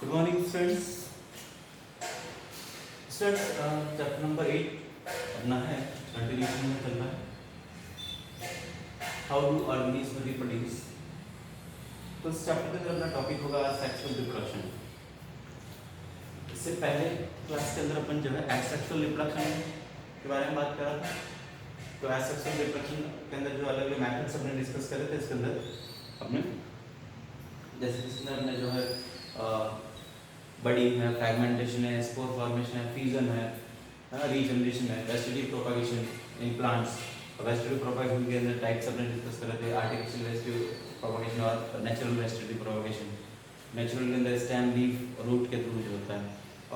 Good morning, students. Students, chapter number 8 अपना है, continuation में चल रहा है. How do organisms reproduce? तो इस चैप्टर के अंदर अपना टॉपिक होगा सेक्सुअल रिप्रोडक्शन. इससे पहले क्लास के अंदर अपन जो है एसेक्सुअल रिप्रोडक्शन के बारे में बात कर रहा था. तो एसेक्सुअल रिप्रोडक्शन के अंदर जो अलग अलग मेथड्स अपने डिस्कस करे थे. इसके अंदर अपने जैसे इसके अंदर हमने जो है बडिंग है, फ्रैगमेंटेशन है, स्पोर फॉर्मेशन है, फ्यूजन है, रीजनरेशन है, vegetative propagation in plants. Vegetative propagation के अंदर टाइप्स अपने डिस्कस कर रहे थे, आर्टिफिशियल वेजिटेटिव प्रोपगेशन और नेचुरल वेजिटेटिव प्रोपगेशन. नेचुरल के अंदर स्टेम, लीफ, रूट के थ्रू जो होता है,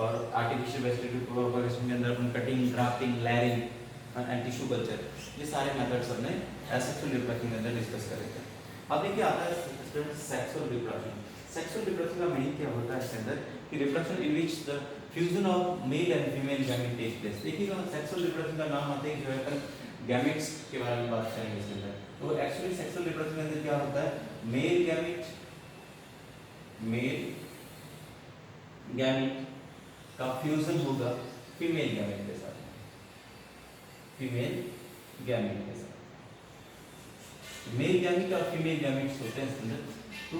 और आर्टिफिशियल वेजिटेटिव प्रोपगेशन के अंदर अपन cutting, drafting, layering and tissue culture, ये सारे मेथड्स हमने एसेक्सुअल रिप्रोडक्शन के अंदर डिस्कस करे थे. अब देखिए आता है सेक्सुअल रिप्रोडक्शन. सेक्सुअल रिप्रोडक्शन का मीनिंग क्या होता है इसके अंदर कि reproduction in which the fusion of male and female gamete take place. देखिएगा सेक्सुअल रिप्रोडक्शन का नाम आते ही जो है अपन गैमेट्स के बारे में बात करेंगे इसके अंदर. तो एक्चुअली सेक्सुअल रिप्रोडक्शन के अंदर क्या होता है, मेल गैमेट का फ्यूजन होगा फीमेल गैमेट के साथ. फीमेल गैमेट के साथ मेल गैमेट और फीमेल गैमेट्स होते हैं इसके अंदर. तो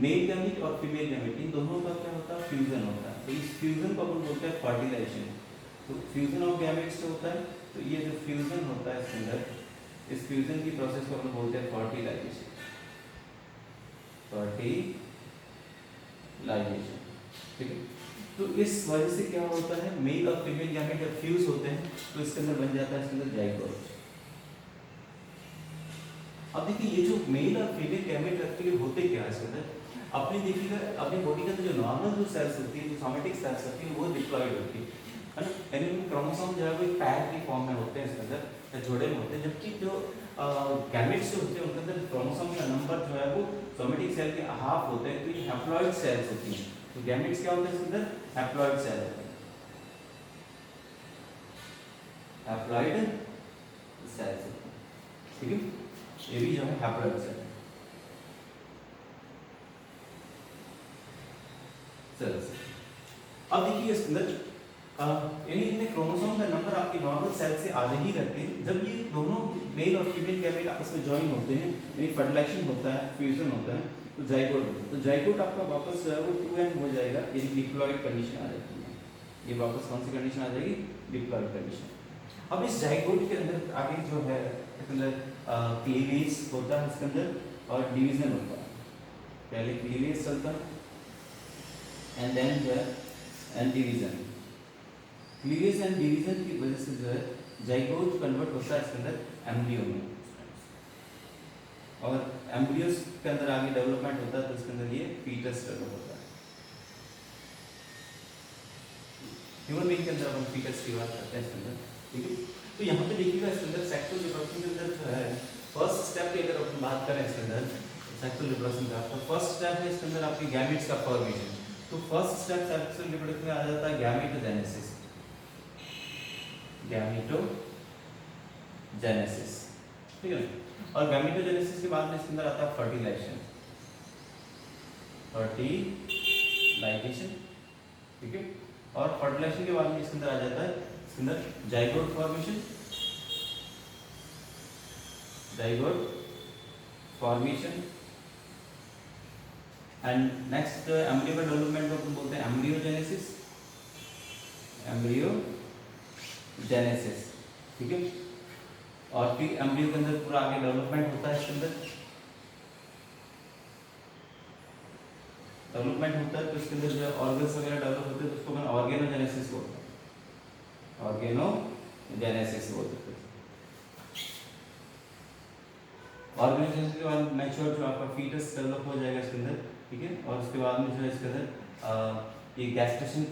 मेल गैमेट और फीमेल गैमेट इन दोनों का क्या होता है, फ्यूजन होता है. तो इस फ्यूजन को अपन बोलते हैं फर्टिलाइजेशन. तो फ्यूजन ऑफ गैमेट्स जो होता है, तो ये जो फ्यूजन होता है इसके अंदर, इस फ्यूजन की प्रोसेस को अपन बोलते हैं फर्टिलाइजेशन. ठीक है. तो इस वजह से क्या होता है, मेल और फीमेल गैमेट जब फ्यूज होते हैं तो इसके अंदर बन जाता है इसके अंदर जाइगोट. अब देखिए ये जो मेल और फीमेल गैमेट एक्चुअली होते क्या है इसके अंदर, अपनी देखिएगा अपनी बॉडी के अंदर जो नॉर्मल जो सेल्स होती है, जो सोमेटिक सेल्स होती है, वो डिप्लॉयड होती है ना. यानी उनके क्रोमोसोम जो है वो एक पैड की फॉर्म में होते हैं इसके अंदर, जोड़े में होते हैं. जबकि जो गैमेट्स जो होते हैं उनके अंदर क्रोमोसोम का नंबर जो है वो सोमेटिक सेल के हाफ होते हैं. तो ये हैप्लॉइड सेल्स होती हैं. तो गैमेट्स क्या होते हैं इसके अंदर, हैप्लॉइड सेल होते हैं. हैप्लॉइड सेल्स होते हैं. ठीक है, ये भी जो है हैप्लॉइड सेल सेल्स. अब देखिए इसके अंदर यानी इनमें क्रोमोसोम का नंबर आपके नॉर्मल सेल से आधे ही रहते हैं. जब ये दोनों मेल और फीमेल गैमेट आपस में जॉइन होते हैं, यानी फर्टिलाइजेशन होता है, फ्यूजन होता है, तो जाइगोट होता है. तो जाइगोट आपका वापस जो है वो 2n हो जाएगा, यानी डिप्लॉयड कंडीशन आ जाती है. ये वापस कौन सी कंडीशन आ जाएगी, डिप्लॉयड कंडीशन. अब इस जाइगोट के अंदर आगे जो है इसके अंदर क्लीवेज होता है इसके अंदर, और डिवीजन होता है. पहले क्लीवेज चलता है एंड देन जो है and division. Cleavage and division की वजह से जो है जाइगोट कन्वर्ट होता है इसके अंदर एम्ब्रियो में, और एम्ब्रियोस के अंदर आगे डेवलपमेंट होता है. तो इसके अंदर ये फीटस डेवलप होता है. ह्यूमन बीइंग के अंदर हम फीटस की बात करते हैं इसके अंदर. ठीक है. तो यहाँ पे देखिएगा इसके अंदर सेक्सुअल रिप्रोडक्शन के अंदर जो है फर्स्ट स्टेप की अगर अपन बात करें इसके अंदर सेक्सुअल रिप्रोडक्शन का, तो फर्स्ट स्टेप है इसके अंदर आपके गैमेट्स का फॉर्मेशन. तो फर्स्ट स्टेप सेक्सुअल रिप्रोडक्शन में आ जाता है गैमेटोजेनेसिस. गैमेटोजेनेसिस, ठीक है. और गैमेटोजेनेसिस के बाद में इसके अंदर आता है फर्टिलाइजेशन. ठीक है. और फर्टिलाइजेशन के बाद में इसके अंदर आ जाता है इसके अंदर zygote formation and next embryo का डेवलपमेंट को बोलते हैं एम्ब्रियोजेनेसिस. ठीक है. और फिर एम्ब्रियो के अंदर पूरा आगे डेवलपमेंट होता है. इसके अंदर डेवलपमेंट होता है तो इसके अंदर जो है ऑर्गन्स वगैरह डेवलप होते हैं, तो उसको अपन ऑर्गेनोजेनेसिस बोलते हैं. ऑर्गेनोजेनेसिस बोलते हैं. ऑर्गेनोजेनेसिस के बाद मैच्योर जो आपका फीटस डेवलप हो जाएगा इसके अंदर. ठीक है. और उसके बाद में जो है इसके अंदर ये गैस्ट्रेशन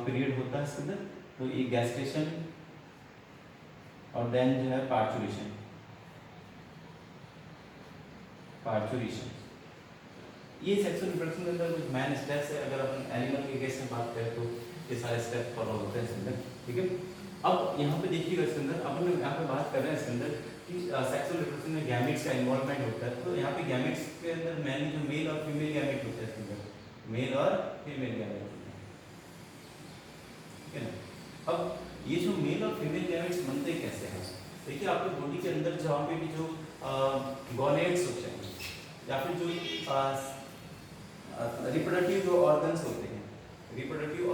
पीरियड होता है इसके अंदर. तो ये गैस्ट्रेशन और देन जो है पार्चुरेशन. ये सेक्सुअल रिप्रोडक्शन के अंदर कुछ मेन स्टेप्स है. अगर अपन एनिमल के केस में बात करें तो ये सारे स्टेप फॉलो होते हैं इसके अंदर. ठीक है. अब यहाँ पे देखिएगा इसके अंदर अपन यहाँ पे बात कर रहे हैं इसके अंदर कि सेक्सुअल रिप्रोडक्शन में गैमेट्स का इन्वॉल्वमेंट होता है. तो यहाँ पे गैमेट्स के अंदर मेनली जो मेल और फीमेल गैमेट होते हैं इसके अंदर, मेल और फीमेल गैमेट होते हैं, ठीक है ना। अब ये जो मेल और फीमेल गैमेट्स बनते कैसे हैं? देखिए आपके बॉडी के अंदर जहाँ पे भी जो गॉनेट्स होते हैं या फिर जो रिप्रोडक्टिव जो ऑर्गन्स होते हैं, रिप्रोडक्टिव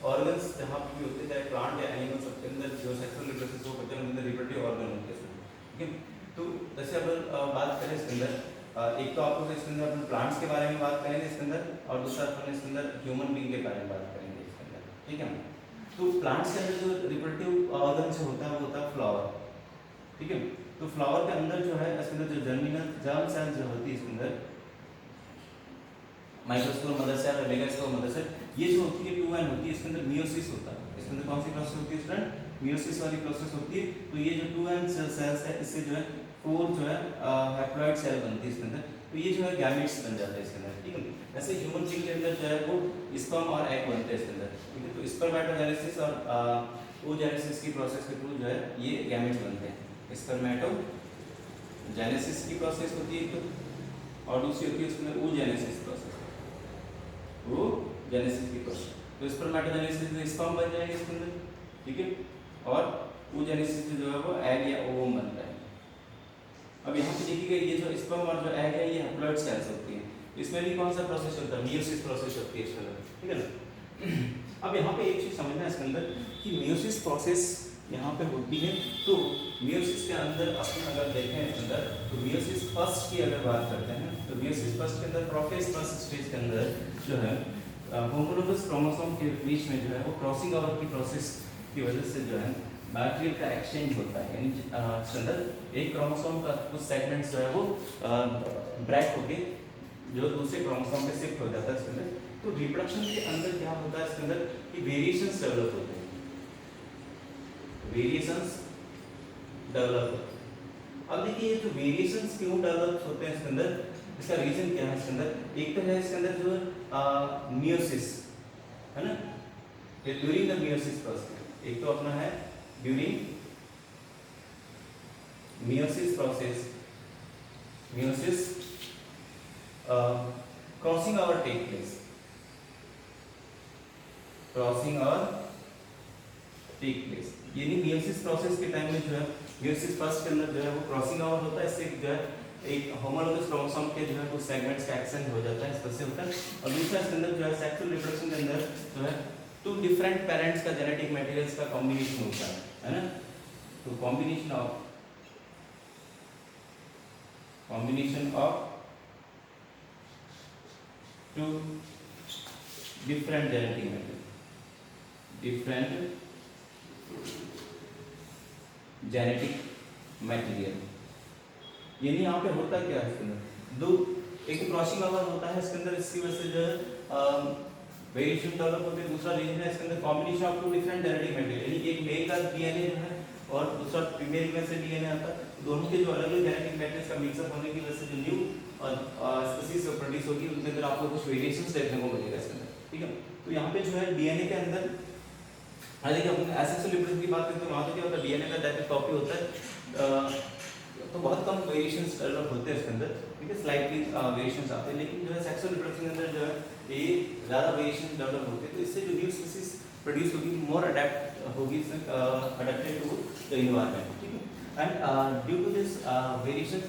ऑर्गन्स जहाँ पे भी होते हैं, चाहे प्लांट या एनिमल, सबके अंदर जो सेक्सुअल रिप्रोडक्शन हो करते हैं उनके अंदर रिप्रोडक्टिव ऑर्गन होते हैं, ठीक है। तो जैसे अपन बात करें इसके अंदर, एक तो आपको इसके अंदर अपन प्लांट्स के बारे में बात करेंगे इसके अंदर, और दूसरा अपन इसके अंदर ह्यूमन बीइंग के बारे में बात करेंगे इसके अंदर, ठीक है। तो प्लांट्स के अंदर जो रिप्रोडक्टिव ऑर्गन जो होता है वो होता है फ्लावर, ठीक है। तो फ्लावर के अंदर जो है इसके अंदर जो जर्मिनल जर्म सेल्स जो होती है इसके अंदर, माइक्रोस्पोर मदर सेल और मेगास्पोर मदर सेल, ये जो होती है 2n होती है, इसके अंदर मियोसिस होता है। इसके अंदर कौन सी प्रोसेस होती है स्टूडेंट? मियोसिस वाली प्रोसेस होती है। तो ये जो 2n सेल्स है इससे जो है 4 जो है हैप्लॉइड सेल बनती है इसके अंदर, तो ये जो है गैमेट्स बन जाते हैं इसके अंदर, ठीक है। ऐसे ह्यूमन बीइंग के अंदर जो है वो स्पर्म और एग बनते हैं इसके अंदर, ठीक है। तो स्पर्मेटोजेनेसिस और oogenesis की प्रोसेस के थ्रू जो है ये गैमेट्स बनते हैं। स्पर्मेटोजेनेसिस की प्रोसेस होती है और दूसरी होती है इसके अंदर oogenesis प्रोसेस, oogenesis की प्रोसेस। तो स्पर्मेटोजेनेसिस में स्पर्म बन जाएगा इसके अंदर, ठीक है, और oogenesis जो है वो एग या ओवम बनता है। अब यहाँ पे देखिएगा ये जो स्पर्म और जो एग है ये हैप्लॉइड सेल्स होती है, इसमें भी कौन सा प्रोसेस होता है? मियोसिस प्रोसेस होती है इसके अंदर, ठीक है ना। अब यहाँ पे एक चीज समझना है इसके अंदर कि मियोसिस प्रोसेस यहाँ पे होती है, तो मियोसिस के अंदर अपन अगर देखें इसके अंदर, तो मियोसिस फर्स्ट की अगर बात करते हैं, तो मियोसिस फर्स्ट के अंदर प्रोफेज फर्स्ट स्टेज के अंदर जो है होमोलोगस क्रोमोसोम के बीच में जो है वो क्रॉसिंग ओवर की प्रोसेस की वजह से जो है मटेरियल का एक्सचेंज होता है, यानी इसके अंदर एक क्रोमोसोम का कुछ सेगमेंट्स जो है वो ब्रेक होके जो दूसरे क्रोमोसोम पे शिफ्ट हो जाता है इसके अंदर। तो रिप्रोडक्शन के अंदर क्या होता है इसके अंदर कि वेरिएशंस डेवलप होते हैं, वेरिएशंस डेवलप होते हैं। अब देखिए ये जो वेरिएशंस क्यों डेवलप होते हैं इसके अंदर, इसका रीजन क्या है इसके अंदर? एक तो है इसके अंदर जो मियोसिस है ना, ये ड्यूरिंग द मियोसिस प्रोसेस, एक तो अपना है during meiosis process, meiosis crossing over take place, crossing over take place, यानी मियोसिस प्रोसेस के टाइम में जो है मियोसिस फर्स्ट के अंदर जो है वो क्रॉसिंग ओवर होता है, इससे जो है एक होमोलोगस क्रोमोसोम के जो है कुछ सेगमेंट्स का एक्सचेंज हो जाता है, इस वजह से होता है। और दूसरा इसके अंदर जो है सेक्सुअल रिप्रोडक्शन के अंदर जो है 2 डिफरेंट पेरेंट्स का जेनेटिक मटेरियल्स का कॉम्बिनेशन होता है ना। तो combination of 2 different genetic material, different genetic material, यानी यहाँ पे होता क्या है इसके अंदर दो, एक क्रॉसिंग ओवर होता है इसके अंदर, इसकी वजह से जो है वेरिएशन डेवलप होते हैं। दूसरा रीजन है इसके अंदर combination of 2 different genetic material, यानी एक मेल का डीएनए जो है और दूसरा फीमेल में से डीएनए आता है, दोनों के जो अलग अलग जेनेटिक मटेरियल्स का मिक्सअप होने की वजह से जो न्यू स्पीशीज प्रोड्यूस होगी उनके अंदर आपको कुछ वेरिएशंस देखने को मिलेगा इसके अंदर, ठीक है। तो यहाँ पे जो है डीएनए के अंदर देखिए अपन एसेक्सुअल रिप्रोडक्शन की बात करते हैं, वहाँ तो क्या होता है डीएनए का डायरेक्ट कॉपी होता है, तो बहुत कम वेरिएशंस डेवलप होते हैं इसके अंदर, ठीक है, स्लाइटली वेरिएशंस आते हैं। लेकिन जो है सेक्सुअल रिप्रोडक्शन के अंदर जो है ये ज़्यादा वेरिएशन डेवलप होते हैं, तो इससे जो न्यू स्पीशीज प्रोड्यूस होगी more adapted to the environment, ठीक है। And due to this variation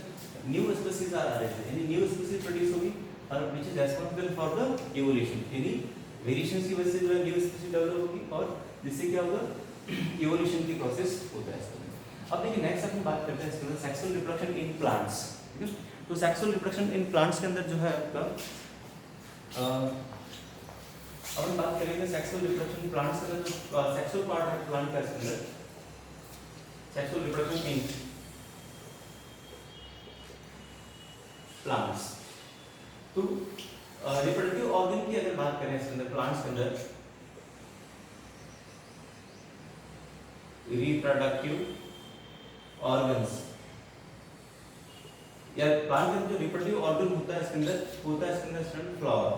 new species are added, यानी न्यू स्पीशीज प्रोड्यूस होगी और which is responsible for the evolution, यानी वेरिएशन की वजह से जो है न्यू स्पीशीज डेवलप होगी और जिससे क्या होगा इवोल्यूशन की प्रोसेस होता है इसके अंदर। अब देखिए नेक्स्ट अपन बात करते हैं इसके अंदर सेक्सुअल रिप्रोडक्शन इन प्लांट्स, ठीक है। तो सेक्सुअल रिप्रोडक्शन इन प्लांट्स के अंदर जो है आपका अब हम बात करेंगे सेक्सुअल रिप्रोडक्शन प्लांट्स के अंदर, सेक्सुअल पार्ट है प्लांट का इसके अंदर, सेक्सुअल रिप्रोडक्शन इन प्लांट्स। तो रिप्रोडक्टिव ऑर्गन की अगर बात करें इसके अंदर प्लांट्स के अंदर, रिप्रोडक्टिव ऑर्गन्स या प्लांट के अंदर जो रिप्रोडक्टिव ऑर्गन होता है इसके अंदर स्टूडेंट फ्लावर।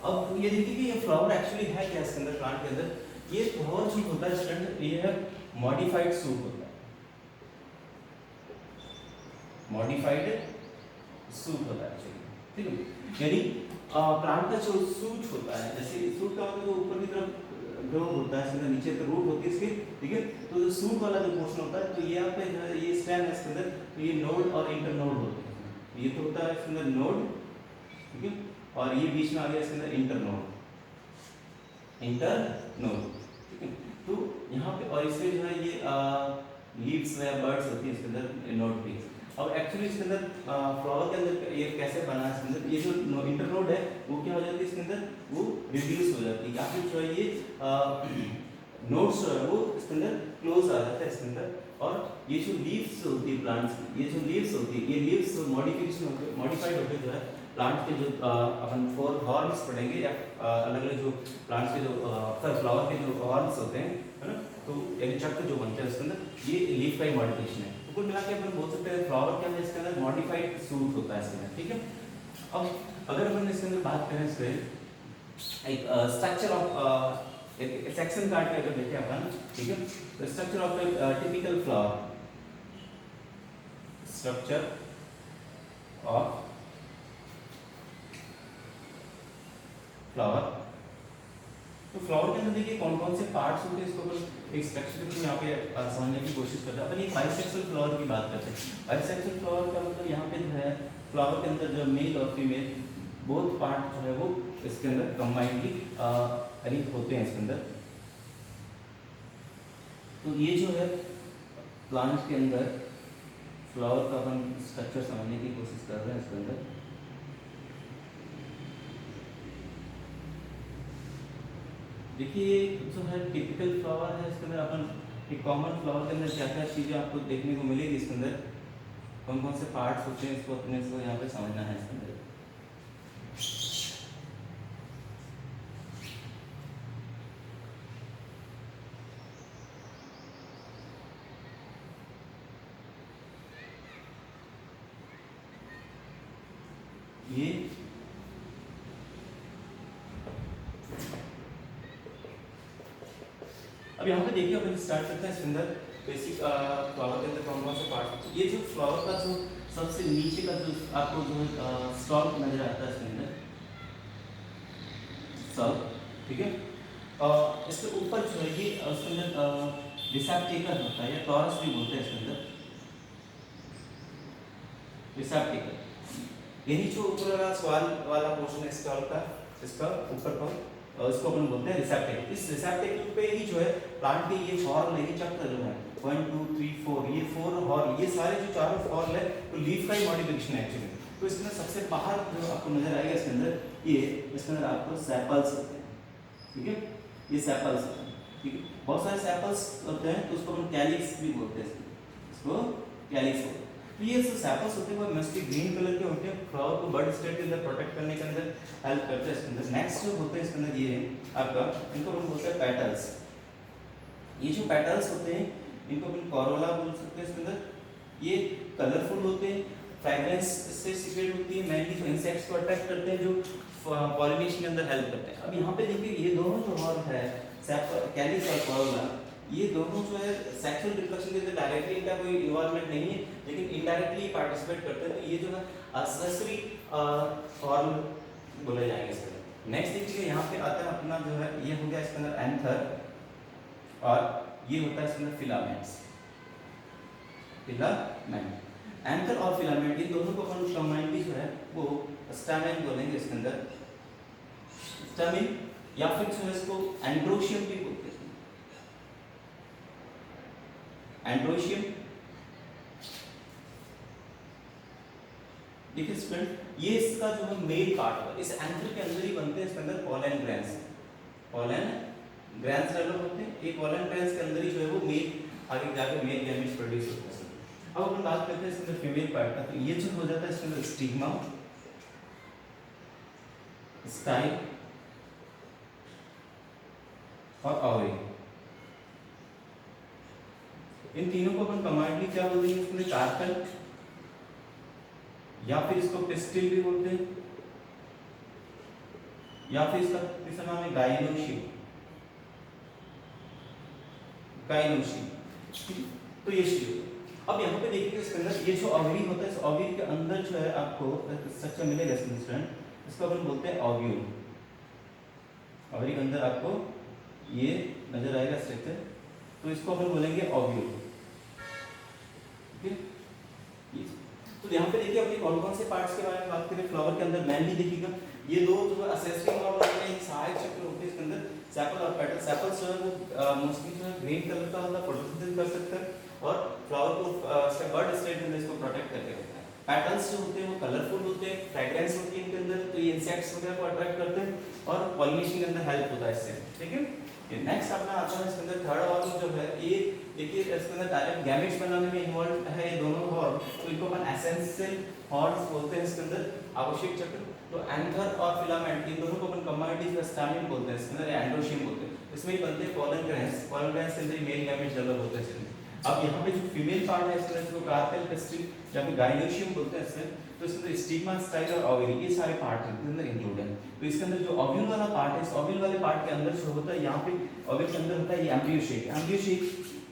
अब ये देखिए कि ये फ्लावर एक्चुअली है क्या इसके अंदर प्लांट के अंदर, ये फ्लावर जो होता है स्टूडेंट ये है मॉडिफाइड सूट होता है, मॉडिफाइड सूट होता है, ठीक है। यानी प्लांट का जो सूट होता है, जैसे सूट का मतलब ऊपर की तरफ ग्रो होता है, इसके नीचे तो रूट होती है इसकी, ठीक है। तो जो सूट वाला जो पोर्शन होता है, तो ये यहाँ पे जो है ये स्टेम है इसके अंदर, तो ये नोड और इंटरनोड होते हैं। ये तो होता है इसके अंदर नोड, ठीक है, और ये बीच में आ गया इसके अंदर इंटरनोड, ठीक है। तो यहाँ पे और इसमें जो है ये लीव्स या बर्ड्स होती है इसके अंदर नोड पे। अब एक्चुअली इसके अंदर फ्लावर के अंदर ये कैसे बना है, इसके अंदर ये जो इंटरनोड है वो क्या हो जाती है इसके अंदर, वो रिड्यूस हो जाती है, या फिर जो है ये नोड्स जो है वो इसके अंदर क्लोज आ जाता है इसके अंदर। और ये जो लीव्स होती है प्लांट्स की, ये जो लीव्स होती है, ये लीव्स मॉडिफिकेशन होकर मॉडिफाइड होकर जो है प्लांट के जो अपन 4 हॉर्न्स पढ़ेंगे, या अलग अलग जो प्लांट्स के जो फ्लावर के जो हॉर्न्स होते हैं, है ना, तो एक चक्र जो बनते हैं उसके अंदर ये लीफ का ही मॉडिफिकेशन है। तो कुल मिला के अपन बोल सकते हैं फ्लावर क्या है, इसके अंदर मॉडिफाइड सूट होता है इसके अंदर, ठीक है। अब अगर अपन इसके अंदर बात करें इसके एक स्ट्रक्चर ऑफ एक सेक्शन काट के अगर देखें अपन, ठीक है, तो structure of A typical flower, structure of flower. तो फ्लावर के अंदर देखिए कौन कौन से पार्ट्स होते हैं, इसको अपन एक स्ट्रक्चर को यहाँ पे समझने की कोशिश करते हैं। अपन एक बाइसेक्सुअल फ्लावर की बात करते हैं। बाइसेक्सुअल फ्लावर का मतलब यहाँ पे जो है फ्लावर के अंदर जो मेल और फीमेल बोथ पार्ट जो है वो इसके अंदर कंबाइनली अरेंज होते हैं इसके अंदर। तो ये जो है प्लांट के अंदर फ्लावर का अपन स्ट्रक्चर समझने की कोशिश कर रहे हैं इसके अंदर। देखिए जो है टिपिकल फ्लावर है, इसके अंदर अपन एक कॉमन फ्लावर के अंदर क्या क्या चीज़ें आपको देखने को मिलेगी, इसके अंदर कौन कौन से पार्ट्स होते हैं, इसको अपने को यहाँ पे समझना है इसके अंदर। ये अब यहाँ पे देखिए अपन स्टार्ट करते हैं इसके अंदर बेसिक फ्लावर के अंदर कौन कौन से पार्ट होते हैं। ये जो फ्लावर का जो सबसे नीचे का जो आपको जो स्टॉक नजर आता है इसके अंदर सब, ठीक है, इसके ऊपर जो है ये उसके अंदर रिसेप्टेकल होता है, या टॉरस भी बोलते हैं इसके अंदर, रिसेप्टेकल। यही जो ऊपर वाला स्वाल वाला पोर्शन है स्टॉल का, इसका ऊपर का इसको अपन बोलते हैं रिसेप्टेकल। इस रिसेप्टेकल पे ही जो है प्लांट के ये हॉर्न है, ये चक्र जो है 1 2 3 4, ये 4 हॉर्न, ये सारे जो चारों हॉर्न है तो लीफ का ही मॉडिफिकेशन है एक्चुअली। तो इसके अंदर सबसे बाहर जो आपको नजर आएगा इसके अंदर ये, इसके अंदर आपको सेपल्स होते हैं, ठीक है, ये सेपल्स होते हैं, ठीक है। बहुत सारे सेपल्स होते हैं तो उसको हम कैलिक्स भी बोलते हैं, इसको कैलिक्स बोलते हैं। तो ये जो सेपल्स होते हैं वो मोस्टली ग्रीन कलर के होते हैं, फ्लावर को बर्ड स्टेट के अंदर प्रोटेक्ट करने के अंदर हेल्प करते हैं इसके अंदर। नेक्स्ट जो होते हैं इसके अंदर ये आपका, इनको हम बोलते हैं पेटल्स। ये जो पेटल्स होते हैं इनको अपन कोरोला बोल सकते हैं इसके अंदर। ये कलरफुल होते हैं, फ्रेग्रेंस से सीक्रेट होती है, मेनली जो इंसेक्ट्स को अट्रैक्ट करते हैं, जो पॉलिनेशन के अंदर हेल्प करते हैं। अब यहाँ पे देखिए ये दोनों जो हॉर्न है कैलिक्स और कोरोला, ये दोनों जो है सेक्सुअल रिप्रोडक्शन के अंदर डायरेक्टली इनका कोई इन्वॉल्वमेंट नहीं है, लेकिन इनडायरेक्टली पार्टिसिपेट करते हैं। तो ये जो है एक्सेसरी हॉर्न बोले जाएंगे इसके। नेक्स्ट देखिए यहाँ पे आता है अपना जो है, ये हो गया इसके अंदर एंथर, और ये होता है इसके अंदर फिलामेंट्स, फिलामेंट। एंथर और फिलामेंट ये दोनों को अपन कंबाइनली जो है वो स्टैमेन बोलेंगे इसके अंदर, स्टैमेन, या फिर जो है इसको एंड्रोशियम भी बोलते हैं, एंड्रोशियम। देखिए स्टूडेंट, ये इसका जो है मेल पार्ट है, इस एंथर के अंदर ही बनते हैं इसके अंदर पोलन ग्रैंस, पोलन ग्रैंस डेवलप होते हैं। एक पोलन ग्रैंस के अंदर ही जो है वो मेल आगे जाकर मेल गैमेट्स प्रोड्यूस होते हैं। अब अपन बात करते हैं इसके अंदर फीमेल पार्ट का, तो ये जो हो जाता है इसके अंदर स्टिग्मा, स्टाइल और ओवरी। इन तीनों को अपन कंबाइनली क्या बोलते हैं, इसके कार्पेल, या फिर इसको पिस्टिल भी बोलते हैं, या फिर इसका तीसरा नाम है गाइनोशियम, गाइनोशियम। तो ये शिव, अब यहाँ पे देखिए इसके अंदर ये जो ओवरी होता है, इस ओवरी के अंदर जो है आपको स्ट्रक्चर मिलेगा स्टूडेंट, इसको अपन बोलते हैं ओव्यूल। ओवरी के अंदर आपको ये नजर आएगा स्ट्रक्चर, तो इसको अपन बोलेंगे ओव्यूल। ओके, तो यहाँ पे देखिए अपनी कौन कौन से पार्ट्स के बारे में बात करें। फ्लावर के अंदर मेनली देखिएगा ये दो जो असेसरी मॉडल होते हैं, सहायक चक्र होते हैं इसके अंदर। सेपल और पेटल, सेपल जो है वो मोस्टली जो है ग्रीन कलर का होता है, फोटोसिंथेसिस कर सकता है, और फ्लावर को बर्ड स्टेट में इसको प्रोटेक्ट करके रखता है। पैटर्न्स जो होते हैं वो कलरफुल होते हैं, फ्रेग्रेंस होती है इनके अंदर, तो ये इंसेक्ट्स वगैरह को अट्रैक्ट करते हैं और पॉलिनेशन के अंदर हेल्प होता है इससे। ठीक है, नेक्स्ट अपना आता है इसके अंदर थर्ड हॉर्न जो है, ये देखिए इसके अंदर डायरेक्ट गैमेट्स बनाने में इन्वॉल्व है ये दोनों हॉर्न, तो इनको अपन एसेंशियल हॉर्न्स बोलते हैं इसके अंदर, आवश्यक चक्र। तो एंथर और फिलामेंट इन दोनों को अपन कंबाइंड स्टैमिन बोलते हैं, इसके अंदर एंड्रोशियम बोलते हैं। इसमें ही बनते हैं पोलन ग्रैंस, पोलन ग्रैंस के अंदर मेल गैमेट्स डेवलप होते हैं इसमें। अब यहाँ पे जो फीमेल पार्ट है इसके अंदर इसको कार्पेल पेस्टिल या फिर गाइनोशियम बोलते हैं इसमें, तो इसके अंदर स्टिग्मा, स्टाइल और ओवरी ये सारे पार्ट इसके अंदर इंक्लूड है। तो इसके अंदर जो ओव्यूल वाला पार्ट है, इस ओव्यूल वाले पार्ट के अंदर जो होता है, यहाँ पे ओव्यूल के अंदर होता है ये एम्ब्रियो शेक। एम्ब्रियो शेक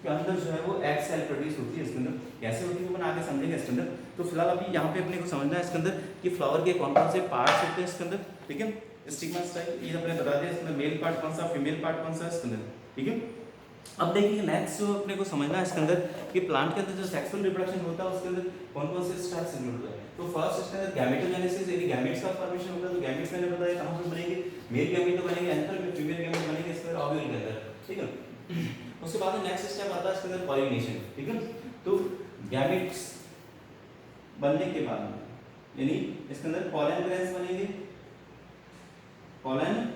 के अंदर जो है वो एग सेल प्रोड्यूस होती है इसके अंदर, कैसे होती है वो अपन आगे समझेंगे इसके अंदर। तो फिलहाल अभी यहाँ पे अपने को समझना है इसके अंदर कि फ्लावर के कौन कौन से पार्ट्स होते हैं इसके अंदर। ठीक है, स्टिग्मा, स्टाइल ये अपने बता दिया, इसके अंदर मेल पार्ट कौन सा, फीमेल पार्ट कौन सा इसके अंदर। ठीक है, अब देखिए नेक्स्ट जो अपने को समझना है इसके अंदर कि प्लांट के अंदर जो सेक्सुअल रिप्रोडक्शन होता है उसके अंदर कौन कौन से स्टेप्स इंक्लूड होते हैं। तो फर्स्ट इसके अंदर गैमेटोजेनेसिस, यानी गैमेट्स का फॉर्मेशन होता है। तो गैमेट्स मैंने बताया कहाँ पे बनेंगे, मेल गैमेट तो बनेंगे एंथर में, फीमेल गैमेट बनेंगे इसके अंदर ओव्यूल के अंदर। ठीक है, उसके बाद नेक्स्ट स्टेप आता है इसके अंदर पॉलिनेशन। ठीक है, तो गैमेट्स बनने के बाद यानी इसके अंदर पोलन ग्रैंस बनेंगे, पोलन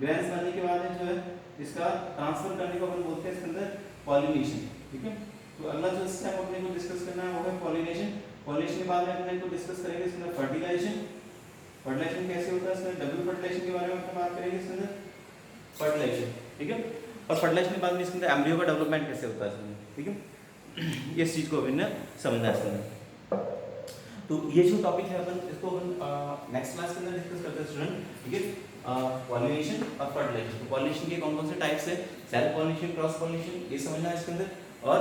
ग्रैंस बनने के बाद जो है इसका ट्रांसफर करने को अपन बोलते हैं इसके अंदर पॉलिनेशन। ठीक है, तो अगला जो स्टेप अपने को डिस्कस करना है वो है पॉलिनेशन। पॉलिनेशन के बाद में अपने को डिस्कस करेंगे इसके अंदर फर्टिलाइजेशन। फर्टिलाइजेशन कैसे होता है, इसमें डबल फर्टिलाइजेशन के बारे में अपन बात करेंगे इसके अंदर फर्टिलाइजेशन। ठीक है, और फर्टिलाइजेशन के बाद में इसके अंदर एम्ब्रियो का डेवलपमेंट कैसे होता है इसमें। ठीक है, इस चीज को अपन समझना है इसके अंदर। तो ये जो टॉपिक है अपन इसको अपन नेक्स्ट क्लास के अंदर डिस्कस करते हैं स्टूडेंट। ठीक है, पॉलिनेशन और फर्टिलाइजेशन। तो पॉलिनेशन के कौन कौन से टाइप्स है, सेल्फ पॉलिनेशन, क्रॉस पॉलिनेशन, ये समझना है इसके अंदर। और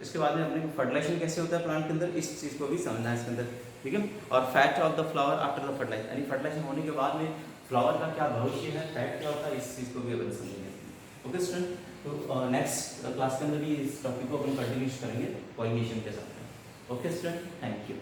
इसके बाद में अपने को फर्टिलाइजेशन कैसे होता है प्लांट के अंदर, इस चीज़ को भी समझना है इसके अंदर। ठीक है, और fate of the flower after the fertilisation, यानी फर्टिलाइजेशन होने के बाद में फ्लावर का क्या भविष्य है, फैट क्या होता है, इस चीज़ को भी अपन समझेंगे। ओके स्टूडेंट, तो नेक्स्ट क्लास के अंदर भी इस टॉपिक को अपन कंटिन्यू करेंगे पॉलिनेशन के साथ। Okay student, thank you.